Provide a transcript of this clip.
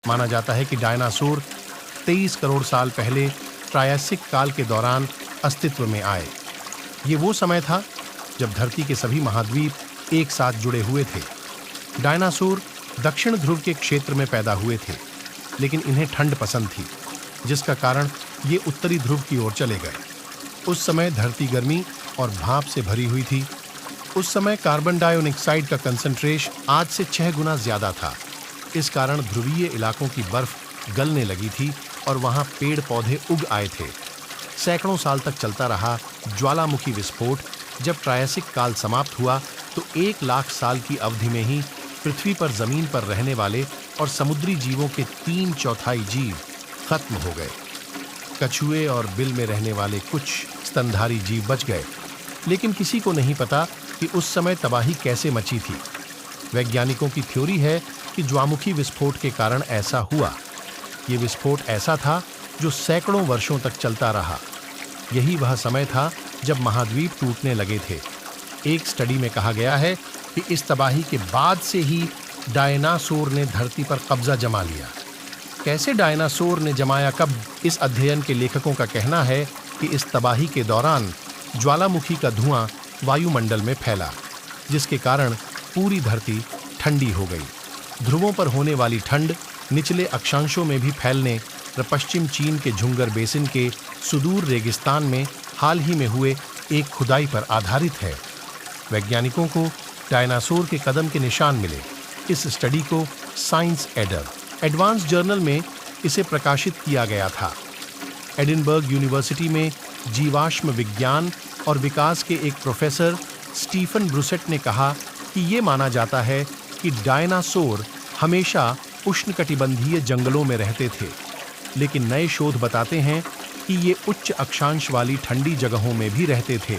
माना जाता है कि डायनासोर 23 करोड़ साल पहले ट्रायसिक काल के दौरान अस्तित्व में आए। ये वो समय था जब धरती के सभी महाद्वीप एक साथ जुड़े हुए थे। डायनासोर दक्षिण ध्रुव के क्षेत्र में पैदा हुए थे, लेकिन इन्हें ठंड पसंद थी, जिसका कारण ये उत्तरी ध्रुव की ओर चले गए। उस समय धरती गर्मी और भाप से भरी हुई थी। उस समय कार्बन डाइऑक्साइड का कंसंट्रेशन आज से 6 गुना ज्यादा था। इस कारण ध्रुवीय इलाकों की बर्फ गलने लगी थी और वहां पेड़ पौधे उग आए थे। सैकड़ों साल तक चलता रहा ज्वालामुखी विस्फोट। जब ट्रायसिक काल समाप्त हुआ तो 1 लाख साल की अवधि में ही पृथ्वी पर जमीन पर रहने वाले और समुद्री जीवों के 3/4 जीव खत्म हो गए। कछुए और बिल में रहने वाले कुछ स्तनधारी जीव बच गए, लेकिन किसी को नहीं पता कि उस समय तबाही कैसे मची थी। वैज्ञानिकों की थ्योरी है कि ज्वामुखी विस्फोट के कारण ऐसा हुआ। ये विस्फोट ऐसा था जो सैकड़ों वर्षों तक चलता रहा। यही वह समय था जब महाद्वीप टूटने लगे थे। एक स्टडी में कहा गया है कि इस तबाही के बाद से ही डायनासोर ने धरती पर कब्जा जमा लिया। कैसे डायनासोर ने जमाया कब? इस अध्ययन के लेखकों का कहना है कि इस तबाही के दौरान ज्वालामुखी का धुआं वायुमंडल में फैला, जिसके कारण पूरी धरती ठंडी हो गई। ध्रुवों पर होने वाली ठंड निचले अक्षांशों में भी फैलने और पश्चिम चीन के झुंगर बेसिन के सुदूर रेगिस्तान में हाल ही में हुए एक खुदाई पर आधारित है। वैज्ञानिकों को डायनासोर के कदम के निशान मिले। इस स्टडी को साइंस एडवांस जर्नल में इसे प्रकाशित किया गया था। एडिनबर्ग यूनिवर्सिटी में जीवाश्म विज्ञान और विकास के एक प्रोफेसर स्टीफन ब्रुसेट ने कहा कि ये माना जाता है कि डायनासोर हमेशा उष्णकटिबंधीय जंगलों में रहते थे, लेकिन नए शोध बताते हैं कि ये उच्च अक्षांश वाली ठंडी जगहों में भी रहते थे।